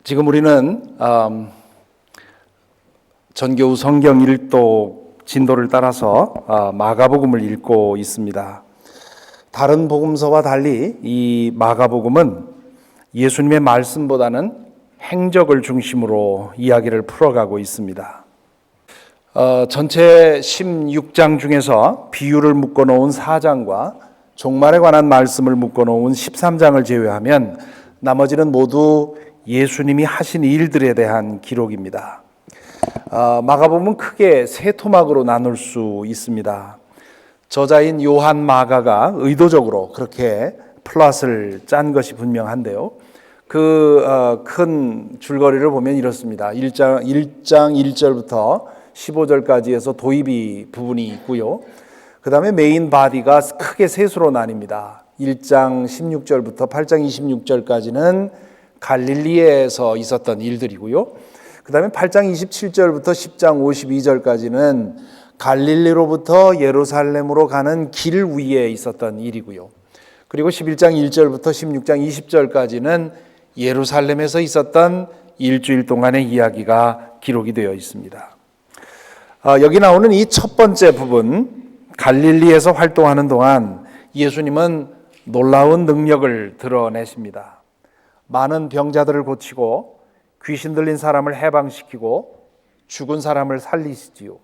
지금 우리는 전교우 성경 일독 진도를 따라서 마가복음을 읽고 있습니다. 다른 복음서와 달리 이 마가복음은 예수님의 말씀보다는 행적을 중심으로 이야기를 풀어가고 있습니다. 전체 16장 중에서 비유를 묶어놓은 4장과 종말에 관한 말씀을 묶어놓은 13장을 제외하면 나머지는 모두 예수님이 하신 일들에 대한 기록입니다. 마가복음은 크게 세 토막으로 나눌 수 있습니다. 저자인 요한 마가가 의도적으로 그렇게 플롯을 짠 것이 분명한데요. 큰 줄거리를 보면 이렇습니다. 1장 1절부터 15절까지 해서 도입이 부분이 있고요. 그 다음에 메인 바디가 크게 셋으로 나뉩니다. 1장 16절부터 8장 26절까지는 갈릴리에서 있었던 일들이고요. 그 다음에 8장 27절부터 10장 52절까지는 갈릴리로부터 예루살렘으로 가는 길 위에 있었던 일이고요. 그리고 11장 1절부터 16장 20절까지는 예루살렘에서 있었던 일주일 동안의 이야기가 기록이 되어 있습니다. 여기 나오는 이 첫 번째 부분, 갈릴리에서 활동하는 동안 예수님은 놀라운 능력을 드러내십니다. 많은 병자들을 고치고 귀신 들린 사람을 해방시키고 죽은 사람을 살리시지요.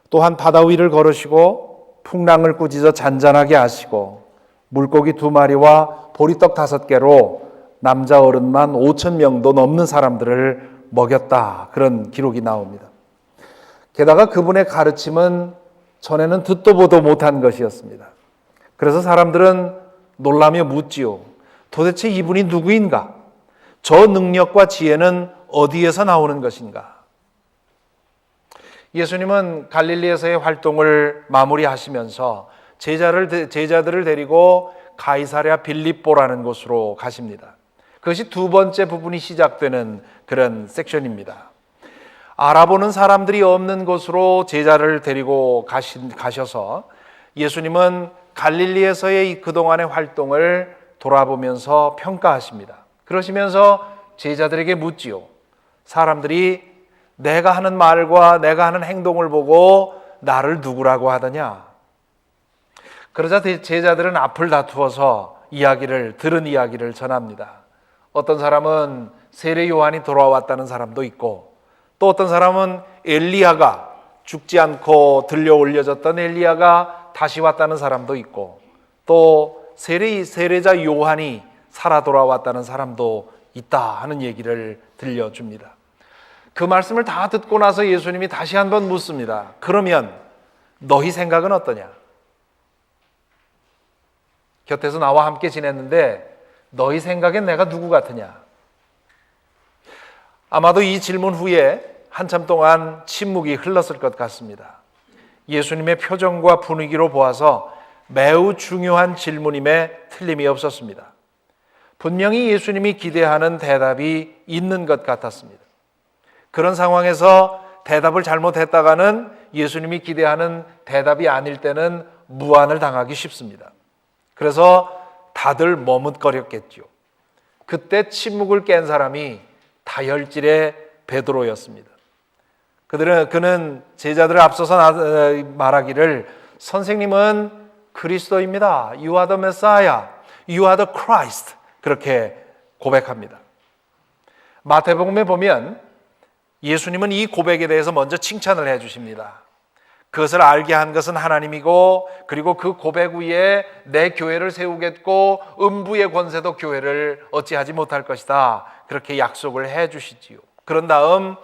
또한 바다 위를 걸으시고 풍랑을 꾸짖어 잔잔하게 하시고 물고기 2마리와 보리떡 5개로 남자 어른만 5,000명도 넘는 사람들을 먹였다. 그런 기록이 나옵니다. 게다가 그분의 가르침은 전에는 듣도 보도 못한 것이었습니다. 그래서 사람들은 놀라며 묻지요. 도대체 이분이 누구인가? 저 능력과 지혜는 어디에서 나오는 것인가? 예수님은 갈릴리에서의 활동을 마무리하시면서 제자들을 데리고 가이사랴 빌립보라는 곳으로 가십니다. 그것이 두 번째 부분이 시작되는 그런 섹션입니다. 알아보는 사람들이 없는 곳으로 제자를 데리고 가셔서 예수님은 갈릴리에서의 그동안의 활동을 돌아보면서 평가하십니다. 그러시면서 제자들에게 묻지요. 사람들이 내가 하는 말과 내가 하는 행동을 보고 나를 누구라고 하더냐? 그러자 제자들은 앞을 다투어서 들은 이야기를 전합니다. 어떤 사람은 세례 요한이 돌아왔다는 사람도 있고, 또 어떤 사람은 엘리야가 죽지 않고 들려 올려졌던 엘리야가 다시 왔다는 사람도 있고, 또 세례자 요한이 살아 돌아왔다는 사람도 있다 하는 얘기를 들려줍니다. 그 말씀을 다 듣고 나서 예수님이 다시 한번 묻습니다. 그러면 너희 생각은 어떠냐? 곁에서 나와 함께 지냈는데 너희 생각엔 내가 누구 같으냐? 아마도 이 질문 후에 한참 동안 침묵이 흘렀을 것 같습니다. 예수님의 표정과 분위기로 보아서 매우 중요한 질문임에 틀림이 없었습니다. 분명히 예수님이 기대하는 대답이 있는 것 같았습니다. 그런 상황에서 대답을 잘못했다가는 예수님이 기대하는 대답이 아닐 때는 무안을 당하기 쉽습니다. 그래서 다들 머뭇거렸겠죠. 그때 침묵을 깬 사람이 다혈질의 베드로였습니다. 그는 제자들을 앞서서 말하기를 선생님은 그리스도입니다. You are the Messiah. You are the Christ. 그렇게 고백합니다. 마태복음에 보면 예수님은 이 고백에 대해서 먼저 칭찬을 해주십니다. 그것을 알게 한 것은 하나님이고, 그리고 그 고백 위에 내 교회를 세우겠고 음부의 권세도 교회를 어찌하지 못할 것이다. 그렇게 약속을 해주시지요. 그런 다음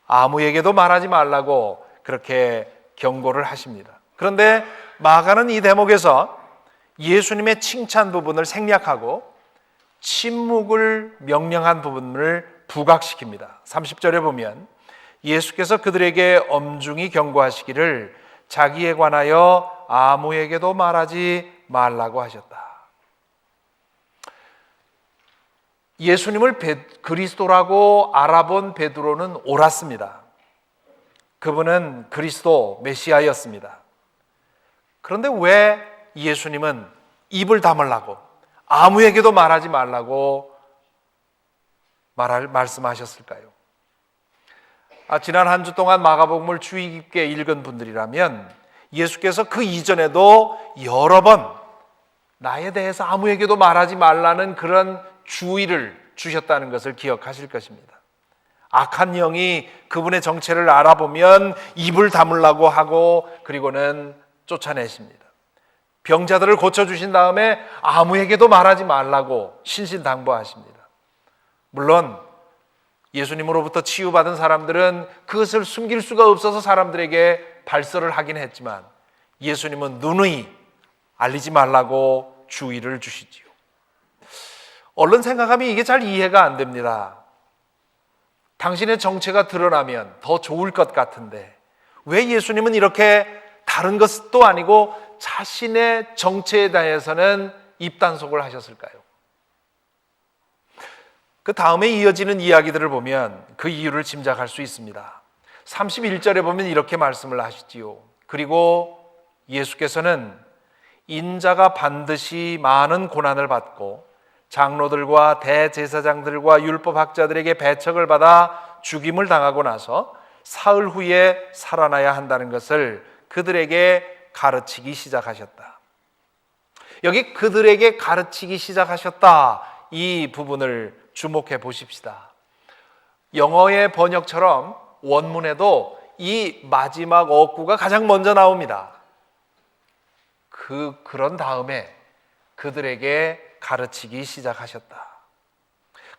아무에게도 말하지 말라고 그렇게 경고를 하십니다. 그런데 마가는 이 대목에서 예수님의 칭찬 부분을 생략하고 침묵을 명령한 부분을 부각시킵니다. 30절에 보면 예수께서 그들에게 엄중히 경고하시기를 자기에 관하여 아무에게도 말하지 말라고 하셨다. 예수님을 그리스도라고 알아본 베드로는 옳았습니다. 그분은 그리스도 메시아였습니다. 그런데 왜 예수님은 입을 다물라고 아무에게도 말하지 말라고 말씀하셨을까요? 지난 한 주 동안 마가복음을 주의 깊게 읽은 분들이라면 예수께서 그 이전에도 여러 번 나에 대해서 아무에게도 말하지 말라는 그런 주의를 주셨다는 것을 기억하실 것입니다. 악한 영이 그분의 정체를 알아보면 입을 다물라고 하고 그리고는 쫓아내십니다. 병자들을 고쳐주신 다음에 아무에게도 말하지 말라고 신신당부하십니다. 물론 예수님으로부터 치유받은 사람들은 그것을 숨길 수가 없어서 사람들에게 발설을 하긴 했지만 예수님은 누누이 알리지 말라고 주의를 주시지요. 얼른 생각하면 이게 잘 이해가 안 됩니다. 당신의 정체가 드러나면 더 좋을 것 같은데 왜 예수님은 이렇게 다른 것도 아니고 자신의 정체에 대해서는 입단속을 하셨을까요? 그 다음에 이어지는 이야기들을 보면 그 이유를 짐작할 수 있습니다. 31절에 보면 이렇게 말씀을 하시지요. 그리고 예수께서는 인자가 반드시 많은 고난을 받고 장로들과 대제사장들과 율법학자들에게 배척을 받아 죽임을 당하고 나서 사흘 후에 살아나야 한다는 것을 그들에게 가르치기 시작하셨다. 여기 그들에게 가르치기 시작하셨다, 이 부분을 주목해 보십시다. 영어의 번역처럼 원문에도 이 마지막 어구가 가장 먼저 나옵니다. 그런 다음에 그들에게 가르치기 시작하셨다.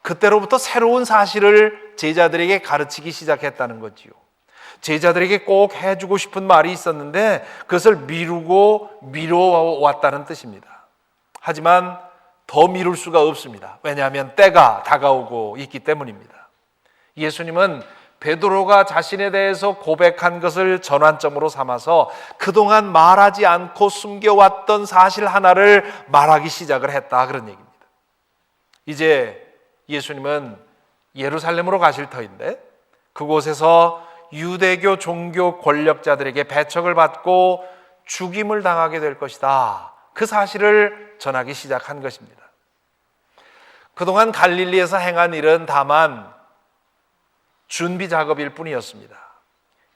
그때로부터 새로운 사실을 제자들에게 가르치기 시작했다는 거지요. 제자들에게 꼭 해주고 싶은 말이 있었는데 그것을 미뤄왔다는 뜻입니다. 하지만 더 미룰 수가 없습니다. 왜냐하면 때가 다가오고 있기 때문입니다. 예수님은 베드로가 자신에 대해서 고백한 것을 전환점으로 삼아서 그동안 말하지 않고 숨겨왔던 사실 하나를 말하기 시작을 했다, 그런 얘기입니다. 이제 예수님은 예루살렘으로 가실 터인데 그곳에서 유대교 종교 권력자들에게 배척을 받고 죽임을 당하게 될 것이다, 그 사실을 전하기 시작한 것입니다. 그동안 갈릴리에서 행한 일은 다만 준비 작업일 뿐이었습니다.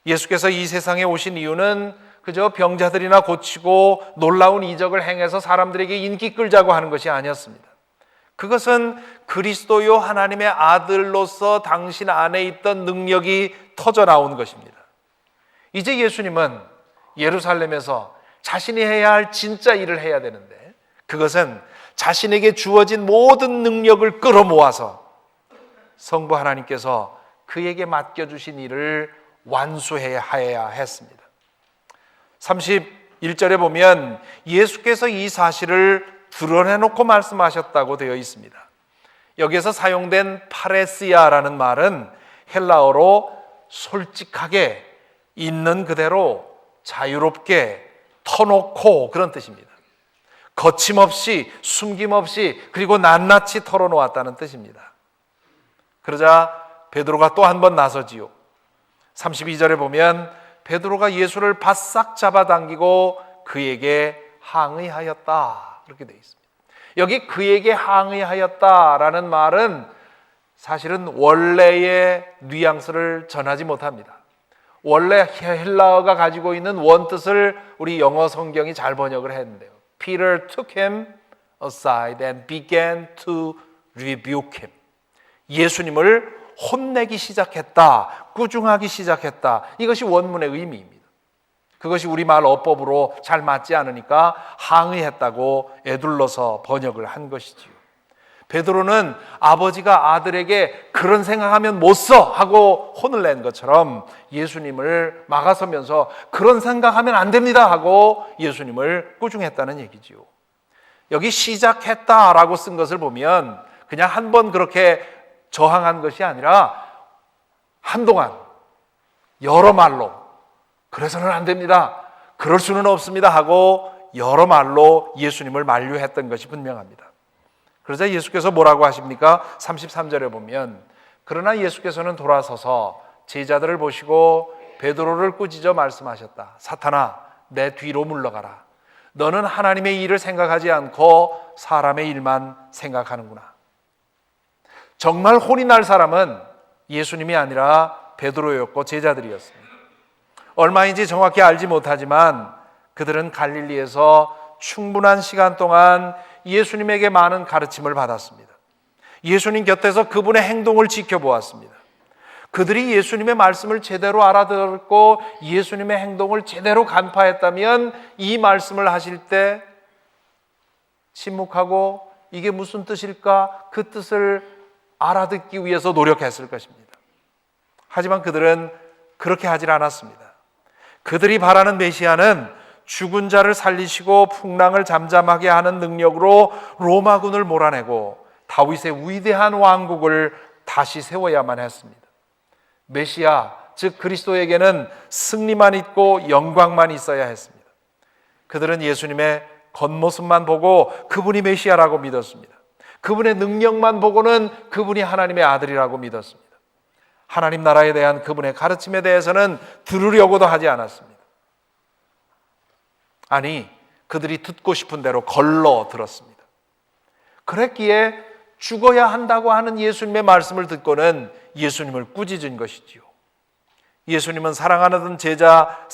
예수께서 이 세상에 오신 이유는 그저 병자들이나 고치고 놀라운 이적을 행해서 사람들에게 인기 끌자고 하는 것이 아니었습니다. 그것은 그리스도요 하나님의 아들로서 당신 안에 있던 능력이 터져 나온 것입니다. 이제 예수님은 예루살렘에서 자신이 해야 할 진짜 일을 해야 되는데 그것은 자신에게 주어진 모든 능력을 끌어모아서 성부 하나님께서 그에게 맡겨주신 일을 완수해야 했습니다. 31절에 보면 예수께서 이 사실을 드러내놓고 말씀하셨다고 되어 있습니다. 여기에서 사용된 파레시아라는 말은 헬라어로 솔직하게 있는 그대로 자유롭게 터놓고, 그런 뜻입니다. 거침없이 숨김없이 그리고 낱낱이 털어놓았다는 뜻입니다. 그러자 베드로가 또 한 번 나서지요. 32절에 보면 베드로가 예수를 바싹 잡아당기고 그에게 항의하였다, 그렇게 되어 있습니다. 여기 그에게 항의하였다라는 말은 사실은 원래의 뉘앙스를 전하지 못합니다. 원래 헬라어가 가지고 있는 원뜻을 우리 영어 성경이 잘 번역을 했는데요. Peter took him aside and began to rebuke him. 예수님을 혼내기 시작했다, 꾸중하기 시작했다, 이것이 원문의 의미입니다. 그것이 우리말 어법으로 잘 맞지 않으니까 항의했다고 에둘러서 번역을 한 것이지요. 베드로는 아버지가 아들에게 그런 생각하면 못 써 하고 혼을 낸 것처럼 예수님을 막아서면서 그런 생각하면 안 됩니다 하고 예수님을 꾸중했다는 얘기지요. 여기 시작했다라고 쓴 것을 보면 그냥 한 번 그렇게 저항한 것이 아니라 한동안 여러 말로 그래서는 안 됩니다, 그럴 수는 없습니다 하고 여러 말로 예수님을 만류했던 것이 분명합니다. 그러자 예수께서 뭐라고 하십니까? 33절에 보면 그러나 예수께서는 돌아서서 제자들을 보시고 베드로를 꾸짖어 말씀하셨다. 사탄아, 내 뒤로 물러가라. 너는 하나님의 일을 생각하지 않고 사람의 일만 생각하는구나. 정말 혼이 날 사람은 예수님이 아니라 베드로였고 제자들이었습니다. 얼마인지 정확히 알지 못하지만 그들은 갈릴리에서 충분한 시간 동안 예수님에게 많은 가르침을 받았습니다. 예수님 곁에서 그분의 행동을 지켜보았습니다. 그들이 예수님의 말씀을 제대로 알아듣고 예수님의 행동을 제대로 간파했다면 이 말씀을 하실 때 침묵하고 이게 무슨 뜻일까? 그 뜻을 알아듣기 위해서 노력했을 것입니다. 하지만 그들은 그렇게 하질 않았습니다. 그들이 바라는 메시아는 죽은 자를 살리시고 풍랑을 잠잠하게 하는 능력으로 로마군을 몰아내고 다윗의 위대한 왕국을 다시 세워야만 했습니다. 메시아, 즉 그리스도에게는 승리만 있고 영광만 있어야 했습니다. 그들은 예수님의 겉모습만 보고 그분이 메시아라고 믿었습니다. 그분의 능력만 보고는 그분이 하나님의 아들이라고 믿었습니다. 하나님 나라에 대한 그분의 가르침에 대해서는 들으려고도 하지 않았습니다. 아니, 그들이 듣고 싶은 대로 걸러 들었습니다. 그랬기에 죽어야 한다고 하는 예수님의 말씀을 듣고는 예수님을 꾸짖은 것이지요. 예수님은 사랑하는 제자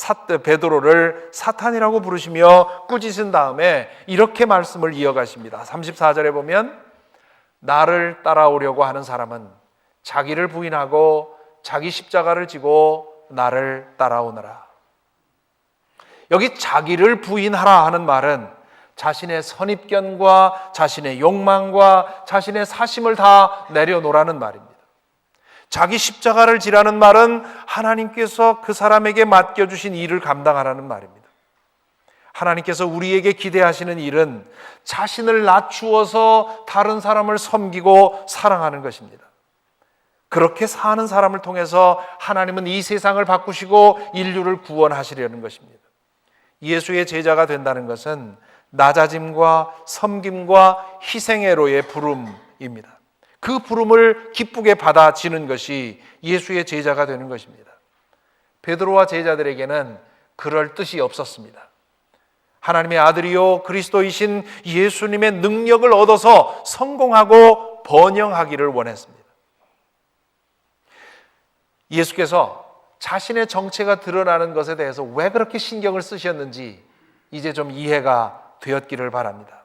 베드로를 사탄이라고 부르시며 꾸짖은 다음에 이렇게 말씀을 이어가십니다. 34절에 보면 나를 따라오려고 하는 사람은 자기를 부인하고 자기 십자가를 지고 나를 따라오너라. 여기 자기를 부인하라 하는 말은 자신의 선입견과 자신의 욕망과 자신의 사심을 다 내려놓으라는 말입니다. 자기 십자가를 지라는 말은 하나님께서 그 사람에게 맡겨주신 일을 감당하라는 말입니다. 하나님께서 우리에게 기대하시는 일은 자신을 낮추어서 다른 사람을 섬기고 사랑하는 것입니다. 그렇게 사는 사람을 통해서 하나님은 이 세상을 바꾸시고 인류를 구원하시려는 것입니다. 예수의 제자가 된다는 것은 낮아짐과 섬김과 희생애로의 부름입니다. 그 부름을 기쁘게 받아지는 것이 예수의 제자가 되는 것입니다. 베드로와 제자들에게는 그럴 뜻이 없었습니다. 하나님의 아들이요 그리스도이신 예수님의 능력을 얻어서 성공하고 번영하기를 원했습니다. 예수께서 자신의 정체가 드러나는 것에 대해서 왜 그렇게 신경을 쓰셨는지 이제 좀 이해가 되었기를 바랍니다.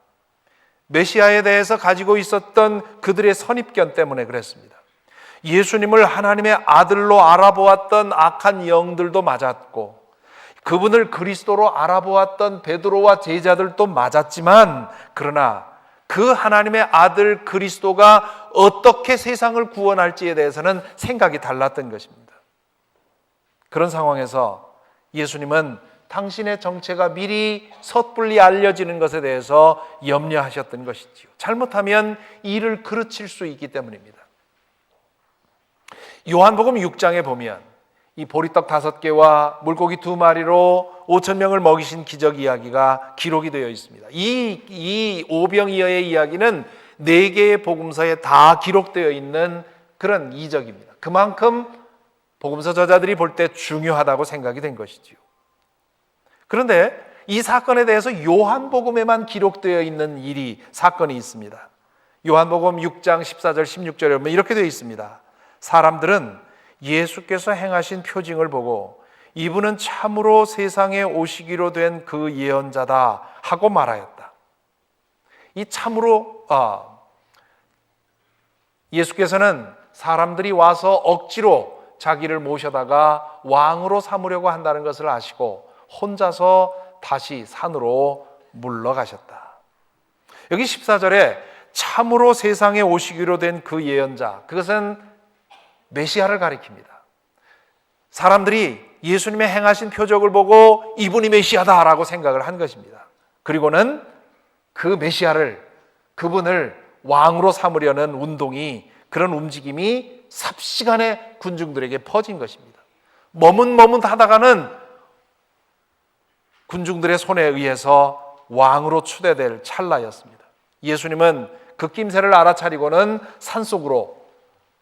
메시아에 대해서 가지고 있었던 그들의 선입견 때문에 그랬습니다. 예수님을 하나님의 아들로 알아보았던 악한 영들도 맞았고 그분을 그리스도로 알아보았던 베드로와 제자들도 맞았지만 그러나 그 하나님의 아들 그리스도가 어떻게 세상을 구원할지에 대해서는 생각이 달랐던 것입니다. 그런 상황에서 예수님은 당신의 정체가 미리 섣불리 알려지는 것에 대해서 염려하셨던 것이지요. 잘못하면 일을 그르칠 수 있기 때문입니다. 요한복음 6장에 보면 이 보리떡 5개와 물고기 2마리로 5,000명을 먹이신 기적 이야기가 기록이 되어 있습니다. 이 오병이어의 이야기는 4개의 복음서에 다 기록되어 있는 그런 이적입니다. 그만큼 복음서 저자들이 볼 때 중요하다고 생각이 된 것이지요. 그런데 이 사건에 대해서 요한복음에만 기록되어 있는 사건이 있습니다. 요한복음 6장 14절 16절에 보면 이렇게 되어 있습니다. 사람들은 예수께서 행하신 표징을 보고 이분은 참으로 세상에 오시기로 된 그 예언자다 하고 말하였다. 이 참으로 예수께서는 사람들이 와서 억지로 자기를 모셔다가 왕으로 삼으려고 한다는 것을 아시고 혼자서 다시 산으로 물러가셨다. 여기 14절에 참으로 세상에 오시기로 된 그 예언자, 그것은 메시아를 가리킵니다. 사람들이 예수님의 행하신 표적을 보고 이분이 메시아다라고 생각을 한 것입니다. 그리고는 그 메시아를, 그분을 왕으로 삼으려는 운동이, 그런 움직임이 삽시간에 군중들에게 퍼진 것입니다. 머뭇머뭇하다가는 군중들의 손에 의해서 왕으로 추대될 찰나였습니다. 예수님은 그 낌새를 알아차리고는 산속으로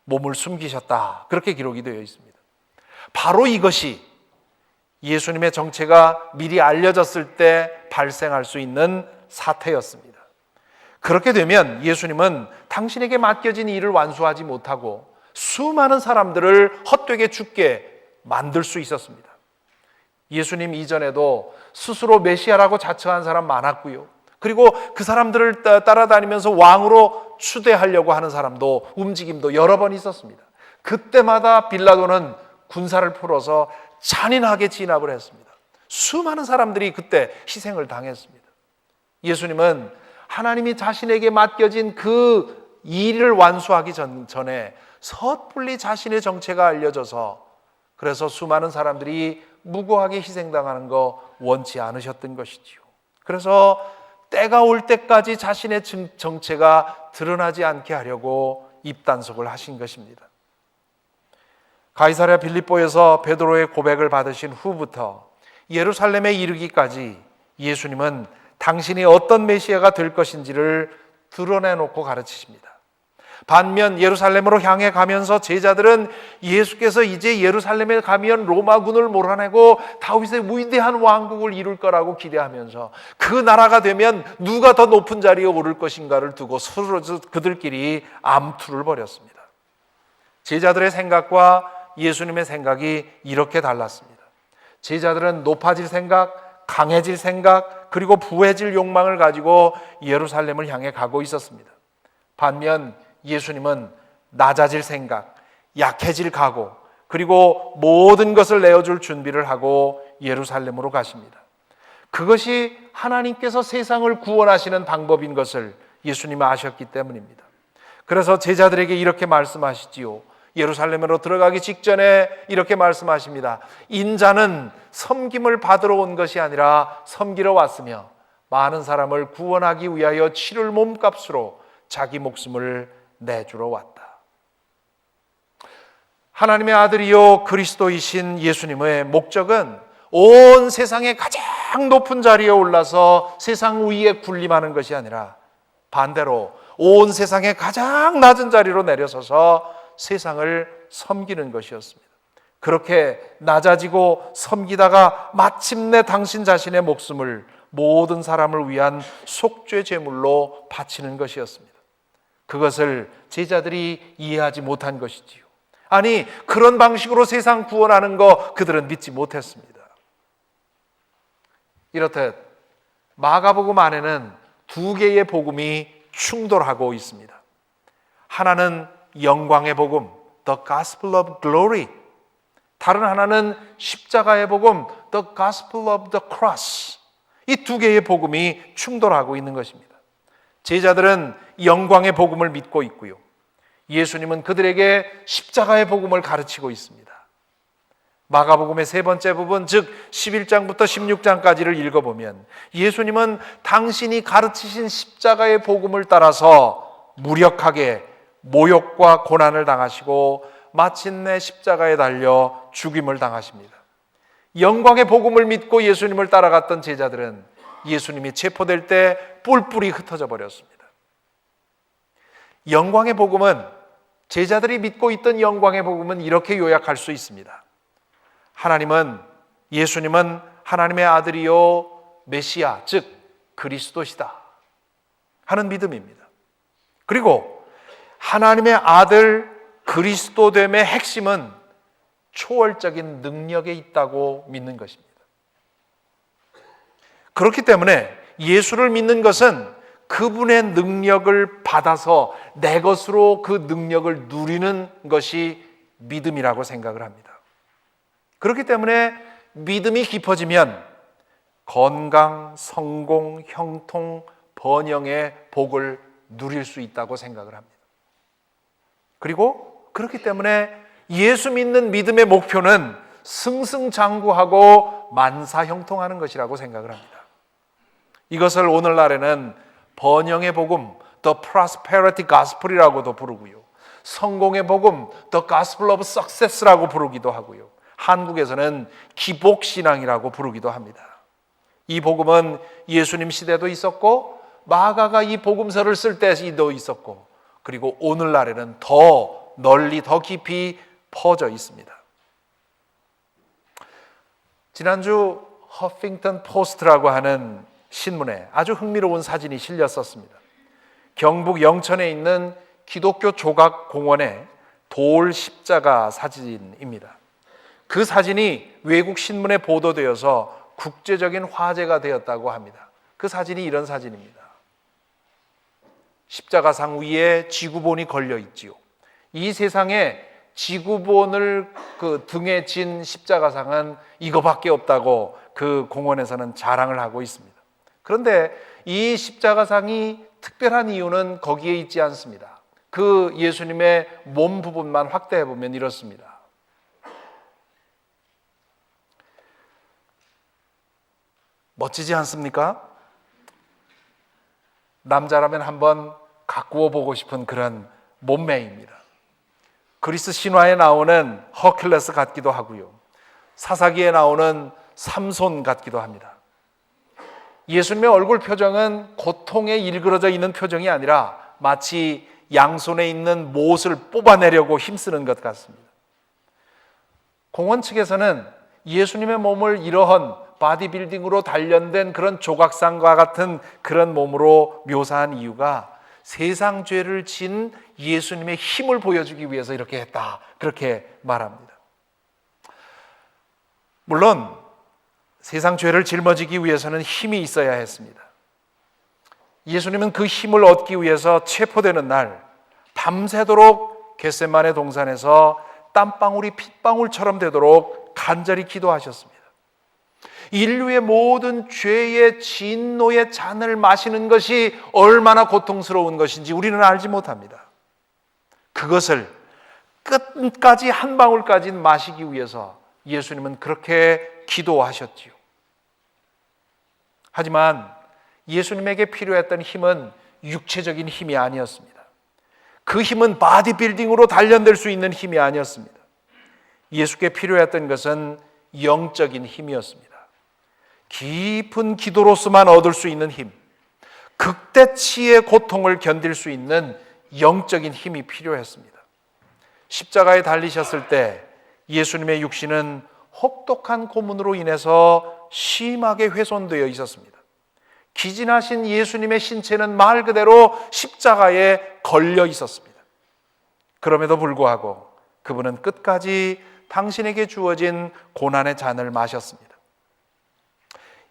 몸을 숨기셨다. 그렇게 기록이 되어 있습니다. 바로 이것이 예수님의 정체가 미리 알려졌을 때 발생할 수 있는 사태였습니다. 그렇게 되면 예수님은 당신에게 맡겨진 일을 완수하지 못하고 수많은 사람들을 헛되게 죽게 만들 수 있었습니다. 예수님 이전에도 스스로 메시아라고 자처한 사람 많았고요. 그리고 그 사람들을 따라다니면서 왕으로 추대하려고 하는 사람도 움직임도 여러 번 있었습니다. 그때마다 빌라도는 군사를 풀어서 잔인하게 진압을 했습니다. 수많은 사람들이 그때 희생을 당했습니다. 예수님은 하나님이 자신에게 맡겨진 그 일을 완수하기 전에 섣불리 자신의 정체가 알려져서 그래서 수많은 사람들이 무고하게 희생당하는 거 원치 않으셨던 것이지요. 그래서 때가 올 때까지 자신의 정체가 드러나지 않게 하려고 입단속을 하신 것입니다. 가이사랴 빌립보에서 베드로의 고백을 받으신 후부터 예루살렘에 이르기까지 예수님은 당신이 어떤 메시아가 될 것인지를 드러내놓고 가르치십니다. 반면 예루살렘으로 향해 가면서 제자들은 예수께서 이제 예루살렘에 가면 로마군을 몰아내고 다윗의 위대한 왕국을 이룰 거라고 기대하면서 그 나라가 되면 누가 더 높은 자리에 오를 것인가를 두고 서로 그들끼리 암투를 벌였습니다. 제자들의 생각과 예수님의 생각이 이렇게 달랐습니다. 제자들은 높아질 생각, 강해질 생각, 그리고 부해질 욕망을 가지고 예루살렘을 향해 가고 있었습니다. 반면 예수님은 낮아질 생각, 약해질 각오, 그리고 모든 것을 내어줄 준비를 하고 예루살렘으로 가십니다. 그것이 하나님께서 세상을 구원하시는 방법인 것을 예수님은 아셨기 때문입니다. 그래서 제자들에게 이렇게 말씀하시지요. 예루살렘으로 들어가기 직전에 이렇게 말씀하십니다. 인자는 섬김을 받으러 온 것이 아니라 섬기러 왔으며 많은 사람을 구원하기 위하여 치를 몸값으로 자기 목숨을 내주러 왔다. 하나님의 아들이요 그리스도이신 예수님의 목적은 온 세상의 가장 높은 자리에 올라서 세상 위에 군림하는 것이 아니라 반대로 온 세상의 가장 낮은 자리로 내려서서 세상을 섬기는 것이었습니다. 그렇게 낮아지고 섬기다가 마침내 당신 자신의 목숨을 모든 사람을 위한 속죄 제물로 바치는 것이었습니다. 그것을 제자들이 이해하지 못한 것이지요. 아니, 그런 방식으로 세상 구원하는 거 그들은 믿지 못했습니다. 이렇듯 마가복음 안에는 두 개의 복음이 충돌하고 있습니다. 하나는 영광의 복음, The Gospel of Glory. 다른 하나는 십자가의 복음, The Gospel of the Cross. 이 두 개의 복음이 충돌하고 있는 것입니다. 제자들은 영광의 복음을 믿고 있고요. 예수님은 그들에게 십자가의 복음을 가르치고 있습니다. 마가복음의 세 번째 부분, 즉 11장부터 16장까지를 읽어보면 예수님은 당신이 가르치신 십자가의 복음을 따라서 무력하게 모욕과 고난을 당하시고 마침내 십자가에 달려 죽임을 당하십니다. 영광의 복음을 믿고 예수님을 따라갔던 제자들은 예수님이 체포될 때 뿔뿔이 흩어져 버렸습니다. 영광의 복음은, 제자들이 믿고 있던 영광의 복음은 이렇게 요약할 수 있습니다. 예수님은 하나님의 아들이요 메시아, 즉 그리스도시다 하는 믿음입니다. 그리고 하나님의 아들 그리스도됨의 핵심은 초월적인 능력에 있다고 믿는 것입니다. 그렇기 때문에 예수를 믿는 것은 그분의 능력을 받아서 내 것으로 그 능력을 누리는 것이 믿음이라고 생각을 합니다. 그렇기 때문에 믿음이 깊어지면 건강, 성공, 형통, 번영의 복을 누릴 수 있다고 생각을 합니다. 그리고 그렇기 때문에 예수 믿는 믿음의 목표는 승승장구하고 만사형통하는 것이라고 생각을 합니다. 이것을 오늘날에는 번영의 복음, The Prosperity Gospel이라고도 부르고요. 성공의 복음, The Gospel of Success라고 부르기도 하고요. 한국에서는 기복신앙이라고 부르기도 합니다. 이 복음은 예수님 시대도 있었고 마가가 이 복음서를 쓸 때도 있었고 그리고 오늘날에는 더 널리 더 깊이 퍼져 있습니다. 지난주 허핑턴 포스트라고 하는 신문에 아주 흥미로운 사진이 실렸었습니다. 경북 영천에 있는 기독교 조각 공원의 돌 십자가 사진입니다. 그 사진이 외국 신문에 보도되어서 국제적인 화제가 되었다고 합니다. 그 사진이 이런 사진입니다. 십자가상 위에 지구본이 걸려 있지요. 이 세상에 지구본을 그 등에 진 십자가상은 이거밖에 없다고 그 공원에서는 자랑을 하고 있습니다. 그런데 이 십자가상이 특별한 이유는 거기에 있지 않습니다. 그 예수님의 몸 부분만 확대해 보면 이렇습니다. 멋지지 않습니까? 남자라면 한번 가꾸어 보고 싶은 그런 몸매입니다. 그리스 신화에 나오는 허큘레스 같기도 하고요. 사사기에 나오는 삼손 같기도 합니다. 예수님의 얼굴 표정은 고통에 일그러져 있는 표정이 아니라 마치 양손에 있는 못을 뽑아내려고 힘쓰는 것 같습니다. 공원 측에서는 예수님의 몸을 이러한 바디빌딩으로 단련된 그런 조각상과 같은 그런 몸으로 묘사한 이유가 세상 죄를 진 예수님의 힘을 보여주기 위해서 이렇게 했다, 그렇게 말합니다. 물론 세상 죄를 짊어지기 위해서는 힘이 있어야 했습니다. 예수님은 그 힘을 얻기 위해서 체포되는 날 밤새도록 겟세마네 동산에서 땀방울이 핏방울처럼 되도록 간절히 기도하셨습니다. 인류의 모든 죄의 진노의 잔을 마시는 것이 얼마나 고통스러운 것인지 우리는 알지 못합니다. 그것을 끝까지 한 방울까지 마시기 위해서 예수님은 그렇게 기도하셨지요. 하지만 예수님에게 필요했던 힘은 육체적인 힘이 아니었습니다. 그 힘은 바디빌딩으로 단련될 수 있는 힘이 아니었습니다. 예수께 필요했던 것은 영적인 힘이었습니다. 깊은 기도로서만 얻을 수 있는 힘, 극대치의 고통을 견딜 수 있는 영적인 힘이 필요했습니다. 십자가에 달리셨을 때 예수님의 육신은 혹독한 고문으로 인해서 심하게 훼손되어 있었습니다. 기진하신 예수님의 신체는 말 그대로 십자가에 걸려 있었습니다. 그럼에도 불구하고 그분은 끝까지 당신에게 주어진 고난의 잔을 마셨습니다.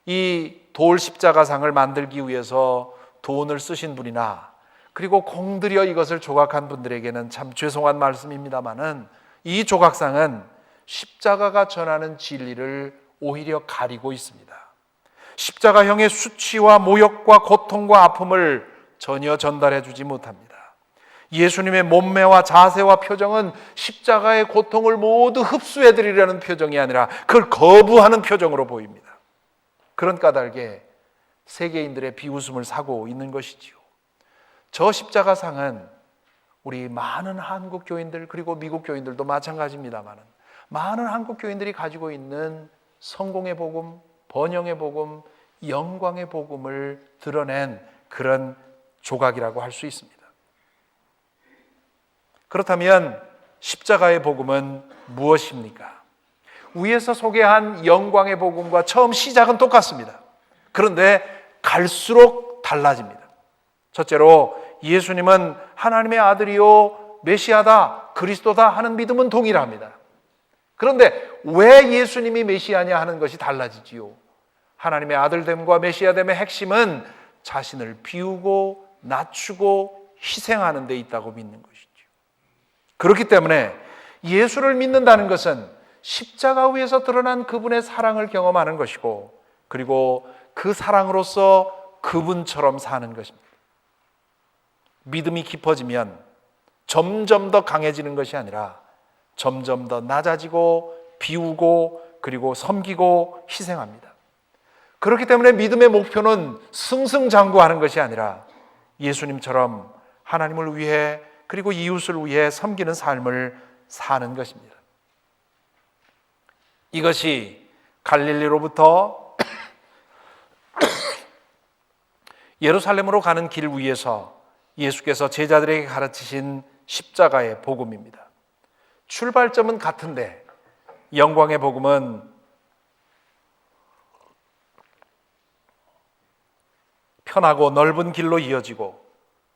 이 돌 십자가상을 만들기 위해서 돈을 쓰신 분이나 그리고 공들여 이것을 조각한 분들에게는 참 죄송한 말씀입니다마는 이 조각상은 십자가가 전하는 진리를 오히려 가리고 있습니다. 십자가형의 수치와 모욕과 고통과 아픔을 전혀 전달해 주지 못합니다. 예수님의 몸매와 자세와 표정은 십자가의 고통을 모두 흡수해 드리려는 표정이 아니라 그걸 거부하는 표정으로 보입니다. 그런 까닭에 세계인들의 비웃음을 사고 있는 것이지요. 저 십자가상은 우리 많은 한국 교인들 그리고 미국 교인들도 마찬가지입니다만 많은 한국 교인들이 가지고 있는 성공의 복음, 번영의 복음, 영광의 복음을 드러낸 그런 조각이라고 할 수 있습니다. 그렇다면 십자가의 복음은 무엇입니까? 위에서 소개한 영광의 복음과 처음 시작은 똑같습니다. 그런데 갈수록 달라집니다. 첫째로 예수님은 하나님의 아들이요 메시아다, 그리스도다 하는 믿음은 동일합니다. 그런데 왜 예수님이 메시아냐 하는 것이 달라지지요. 하나님의 아들됨과 메시아됨의 핵심은 자신을 비우고 낮추고 희생하는 데 있다고 믿는 것이죠. 그렇기 때문에 예수를 믿는다는 것은 십자가 위에서 드러난 그분의 사랑을 경험하는 것이고 그리고 그 사랑으로서 그분처럼 사는 것입니다. 믿음이 깊어지면 점점 더 강해지는 것이 아니라 점점 더 낮아지고 비우고 그리고 섬기고 희생합니다. 그렇기 때문에 믿음의 목표는 승승장구하는 것이 아니라 예수님처럼 하나님을 위해 그리고 이웃을 위해 섬기는 삶을 사는 것입니다. 이것이 갈릴리로부터 예루살렘으로 가는 길 위에서 예수께서 제자들에게 가르치신 십자가의 복음입니다. 출발점은 같은데 영광의 복음은 편하고 넓은 길로 이어지고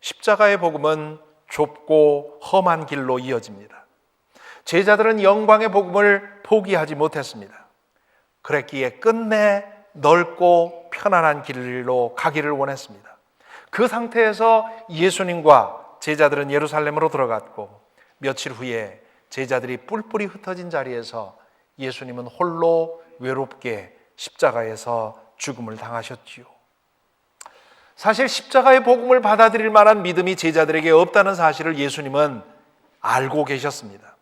십자가의 복음은 좁고 험한 길로 이어집니다. 제자들은 영광의 복음을 포기하지 못했습니다. 그랬기에 끝내 넓고 편안한 길로 가기를 원했습니다. 그 상태에서 예수님과 제자들은 예루살렘으로 들어갔고 며칠 후에 제자들이 뿔뿔이 흩어진 자리에서 예수님은 홀로 외롭게 십자가에서 죽음을 당하셨지요. 사실 십자가의 복음을 받아들일 만한 믿음이 제자들에게 없다는 사실을 예수님은 알고 계셨습니다.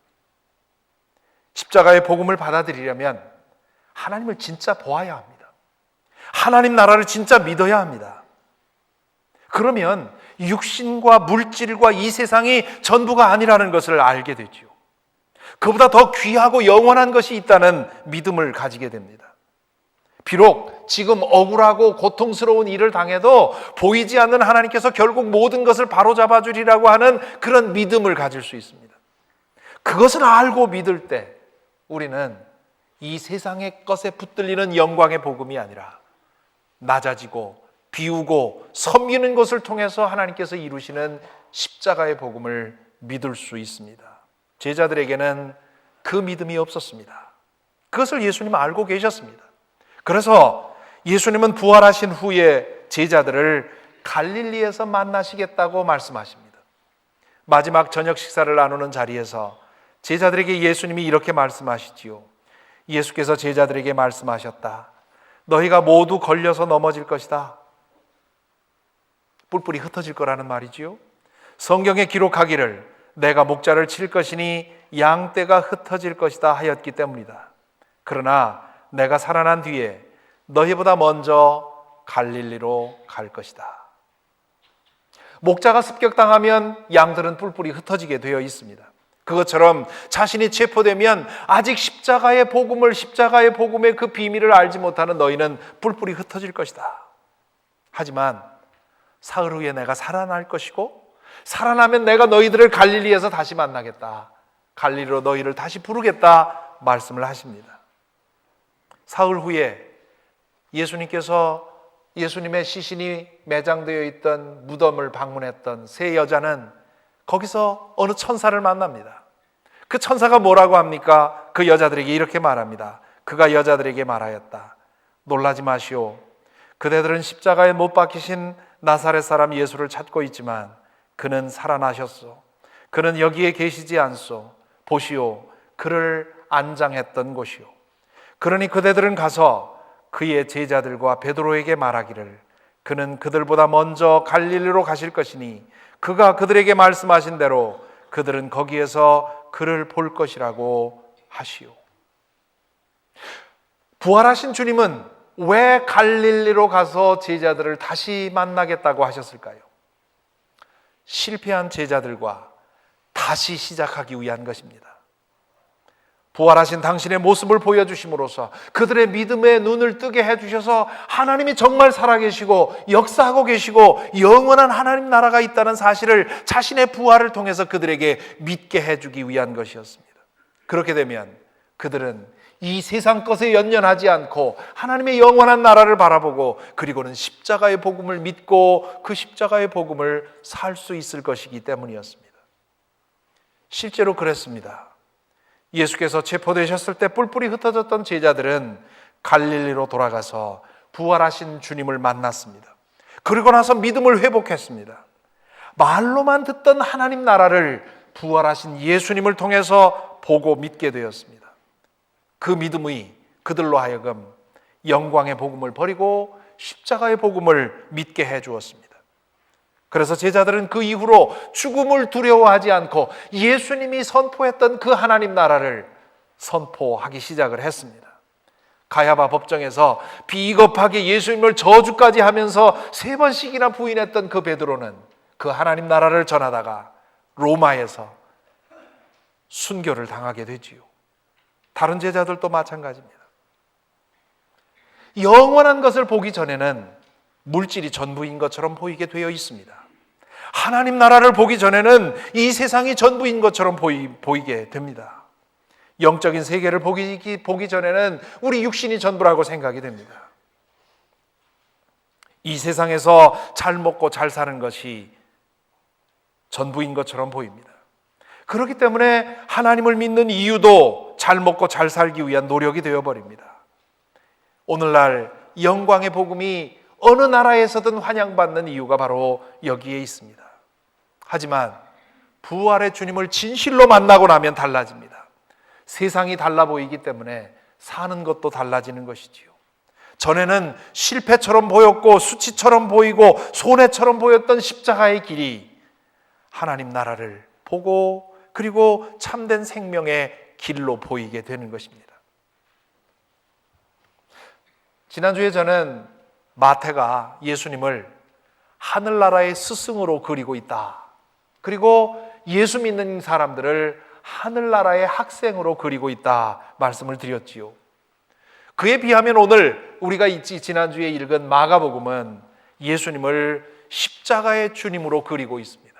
십자가의 복음을 받아들이려면 하나님을 진짜 보아야 합니다. 하나님 나라를 진짜 믿어야 합니다. 그러면 육신과 물질과 이 세상이 전부가 아니라는 것을 알게 되죠. 그보다 더 귀하고 영원한 것이 있다는 믿음을 가지게 됩니다. 비록 지금 억울하고 고통스러운 일을 당해도 보이지 않는 하나님께서 결국 모든 것을 바로잡아 주리라고 하는 그런 믿음을 가질 수 있습니다. 그것을 알고 믿을 때 우리는 이 세상의 것에 붙들리는 영광의 복음이 아니라 낮아지고 비우고 섬기는 것을 통해서 하나님께서 이루시는 십자가의 복음을 믿을 수 있습니다. 제자들에게는 그 믿음이 없었습니다. 그것을 예수님은 알고 계셨습니다. 그래서 예수님은 부활하신 후에 제자들을 갈릴리에서 만나시겠다고 말씀하십니다. 마지막 저녁 식사를 나누는 자리에서 제자들에게 예수님이 이렇게 말씀하시지요. 예수께서 제자들에게 말씀하셨다. 너희가 모두 걸려서 넘어질 것이다. 뿔뿔이 흩어질 거라는 말이지요. 성경에 기록하기를 내가 목자를 칠 것이니 양떼가 흩어질 것이다 하였기 때문이다. 그러나 내가 살아난 뒤에 너희보다 먼저 갈릴리로 갈 것이다. 목자가 습격당하면 양들은 뿔뿔이 흩어지게 되어 있습니다. 그것처럼 자신이 체포되면 아직 십자가의 복음의 그 비밀을 알지 못하는 너희는 뿔뿔이 흩어질 것이다. 하지만 사흘 후에 내가 살아날 것이고 살아나면 내가 너희들을 갈릴리에서 다시 만나겠다. 갈릴리로 너희를 다시 부르겠다 말씀을 하십니다. 사흘 후에 예수님께서 예수님의 시신이 매장되어 있던 무덤을 방문했던 세 여자는 거기서 어느 천사를 만납니다. 그 천사가 뭐라고 합니까? 그 여자들에게 이렇게 말합니다. 그가 여자들에게 말하였다. 놀라지 마시오. 그대들은 십자가에 못 박히신 나사렛 사람 예수를 찾고 있지만 그는 살아나셨소. 그는 여기에 계시지 않소. 보시오. 그를 안장했던 곳이오. 그러니 그대들은 가서 그의 제자들과 베드로에게 말하기를 그는 그들보다 먼저 갈릴리로 가실 것이니 그가 그들에게 말씀하신 대로 그들은 거기에서 그를 볼 것이라고 하시오. 부활하신 주님은 왜 갈릴리로 가서 제자들을 다시 만나겠다고 하셨을까요? 실패한 제자들과 다시 시작하기 위한 것입니다. 부활하신 당신의 모습을 보여주심으로써 그들의 믿음의 눈을 뜨게 해주셔서 하나님이 정말 살아계시고 역사하고 계시고 영원한 하나님 나라가 있다는 사실을 자신의 부활을 통해서 그들에게 믿게 해주기 위한 것이었습니다. 그렇게 되면 그들은 이 세상 것에 연연하지 않고 하나님의 영원한 나라를 바라보고 그리고는 십자가의 복음을 믿고 그 십자가의 복음을 살 수 있을 것이기 때문이었습니다. 실제로 그랬습니다. 예수께서 체포되셨을 때 뿔뿔이 흩어졌던 제자들은 갈릴리로 돌아가서 부활하신 주님을 만났습니다. 그리고 나서 믿음을 회복했습니다. 말로만 듣던 하나님 나라를 부활하신 예수님을 통해서 보고 믿게 되었습니다. 그 믿음이 그들로 하여금 영광의 복음을 버리고 십자가의 복음을 믿게 해 주었습니다. 그래서 제자들은 그 이후로 죽음을 두려워하지 않고 예수님이 선포했던 그 하나님 나라를 선포하기 시작을 했습니다. 가야바 법정에서 비겁하게 예수님을 저주까지 하면서 3번씩이나 부인했던 그 베드로는 그 하나님 나라를 전하다가 로마에서 순교를 당하게 되지요. 다른 제자들도 마찬가지입니다. 영원한 것을 보기 전에는 물질이 전부인 것처럼 보이게 되어 있습니다. 하나님 나라를 보기 전에는 이 세상이 전부인 것처럼 보이게 됩니다. 영적인 세계를 보기 전에는 우리 육신이 전부라고 생각이 됩니다. 이 세상에서 잘 먹고 잘 사는 것이 전부인 것처럼 보입니다. 그렇기 때문에 하나님을 믿는 이유도 잘 먹고 잘 살기 위한 노력이 되어버립니다. 오늘날 영광의 복음이 어느 나라에서든 환영받는 이유가 바로 여기에 있습니다. 하지만 부활의 주님을 진실로 만나고 나면 달라집니다. 세상이 달라 보이기 때문에 사는 것도 달라지는 것이지요. 전에는 실패처럼 보였고 수치처럼 보이고 손해처럼 보였던 십자가의 길이 하나님 나라를 보고 그리고 참된 생명의 길로 보이게 되는 것입니다. 지난주에 저는 마태가 예수님을 하늘나라의 스승으로 그리고 있다. 그리고 예수 믿는 사람들을 하늘나라의 학생으로 그리고 있다 말씀을 드렸지요. 그에 비하면 오늘 우리가 지난주에 읽은 마가복음은 예수님을 십자가의 주님으로 그리고 있습니다.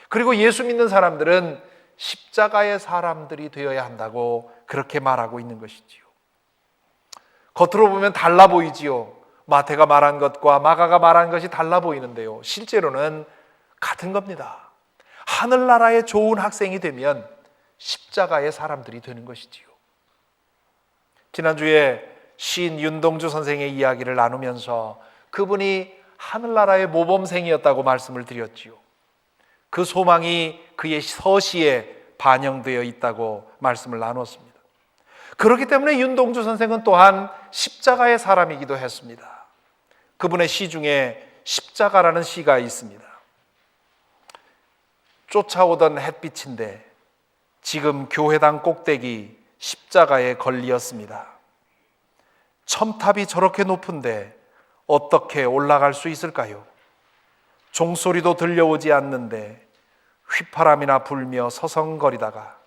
그리고 예수 믿는 사람들은 십자가의 사람들이 되어야 한다고 그렇게 말하고 있는 것이지요. 겉으로 보면 달라 보이지요. 마태가 말한 것과 마가가 말한 것이 달라 보이는데요, 실제로는 같은 겁니다. 하늘나라의 좋은 학생이 되면 십자가의 사람들이 되는 것이지요. 지난주에 시인 윤동주 선생의 이야기를 나누면서 그분이 하늘나라의 모범생이었다고 말씀을 드렸지요. 그 소망이 그의 서시에 반영되어 있다고 말씀을 나눴습니다. 그렇기 때문에 윤동주 선생은 또한 십자가의 사람이기도 했습니다. 그분의 시 중에 십자가라는 시가 있습니다. 쫓아오던 햇빛인데 지금 교회당 꼭대기 십자가에 걸리었습니다. 첨탑이 저렇게 높은데 어떻게 올라갈 수 있을까요? 종소리도 들려오지 않는데 휘파람이나 불며 서성거리다가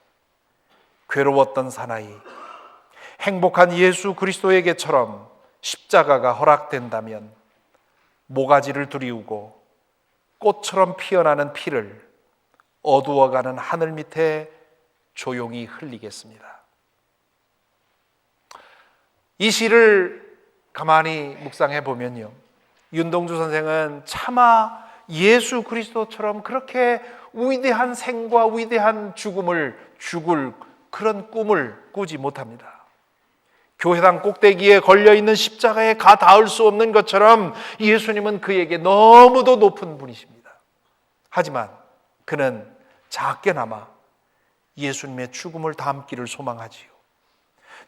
괴로웠던 사나이, 행복한 예수 그리스도에게처럼 십자가가 허락된다면 모가지를 두리우고 꽃처럼 피어나는 피를 어두워가는 하늘 밑에 조용히 흘리겠습니다. 이 시를 가만히 묵상해 보면요, 윤동주 선생은 차마 예수 그리스도처럼 그렇게 위대한 생과 위대한 죽음을 죽을 그런 꿈을 꾸지 못합니다. 교회당 꼭대기에 걸려있는 십자가에 가 닿을 수 없는 것처럼 예수님은 그에게 너무도 높은 분이십니다. 하지만 그는 작게나마 예수님의 죽음을 담기를 소망하지요.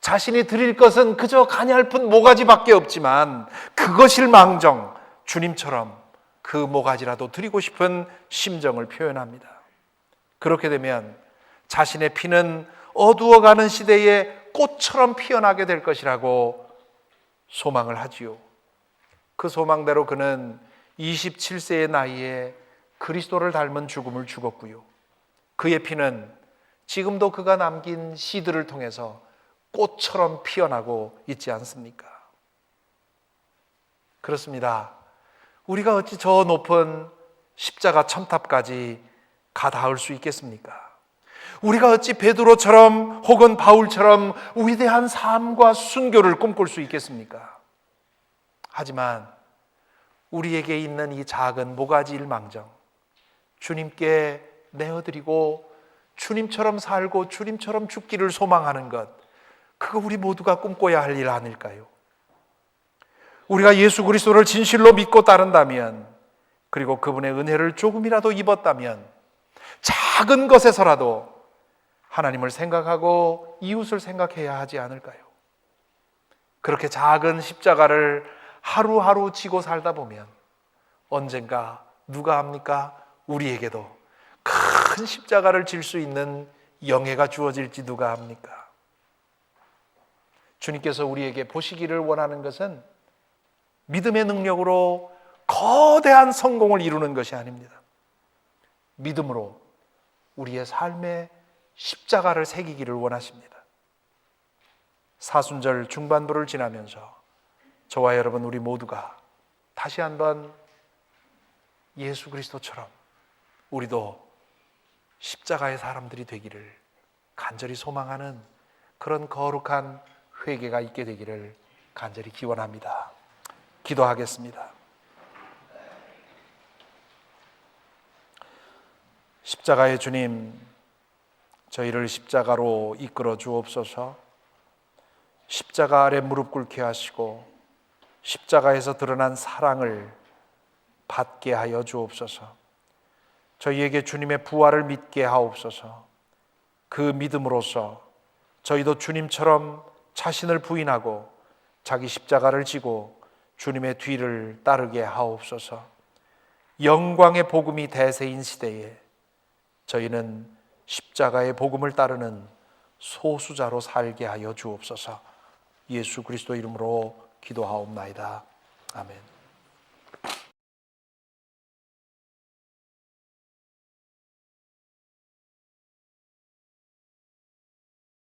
자신이 드릴 것은 그저 가냘픈 모가지밖에 없지만 그것일망정 주님처럼 그 모가지라도 드리고 싶은 심정을 표현합니다. 그렇게 되면 자신의 피는 어두워가는 시대에 꽃처럼 피어나게 될 것이라고 소망을 하지요. 그 소망대로 그는 27세의 나이에 그리스도를 닮은 죽음을 죽었고요, 그의 피는 지금도 그가 남긴 시들을 통해서 꽃처럼 피어나고 있지 않습니까? 그렇습니다. 우리가 어찌 저 높은 십자가 첨탑까지 가 닿을 수 있겠습니까? 우리가 어찌 베드로처럼 혹은 바울처럼 위대한 삶과 순교를 꿈꿀 수 있겠습니까? 하지만 우리에게 있는 이 작은 모가지일망정 주님께 내어드리고 주님처럼 살고 주님처럼 죽기를 소망하는 것, 그거 우리 모두가 꿈꿔야 할 일 아닐까요? 우리가 예수 그리스도를 진실로 믿고 따른다면, 그리고 그분의 은혜를 조금이라도 입었다면 작은 것에서라도 하나님을 생각하고 이웃을 생각해야 하지 않을까요? 그렇게 작은 십자가를 하루하루 지고 살다 보면 언젠가 누가 합니까? 우리에게도 큰 십자가를 질 수 있는 영예가 주어질지 누가 합니까? 주님께서 우리에게 보시기를 원하는 것은 믿음의 능력으로 거대한 성공을 이루는 것이 아닙니다. 믿음으로 우리의 삶에 십자가를 새기기를 원하십니다. 사순절 중반부를 지나면서 저와 여러분 우리 모두가 다시 한번 예수 그리스도처럼 우리도 십자가의 사람들이 되기를 간절히 소망하는 그런 거룩한 회개가 있게 되기를 간절히 기원합니다. 기도하겠습니다. 십자가의 주님, 저희를 십자가로 이끌어 주옵소서. 십자가 아래 무릎 꿇게 하시고 십자가에서 드러난 사랑을 받게 하여 주옵소서. 저희에게 주님의 부활을 믿게 하옵소서. 그 믿음으로써 저희도 주님처럼 자신을 부인하고 자기 십자가를 지고 주님의 뒤를 따르게 하옵소서. 영광의 복음이 대세인 시대에 저희는 십자가의 복음을 따르는 소수자로 살게 하여 주옵소서. 예수 그리스도 이름으로 기도하옵나이다. 아멘.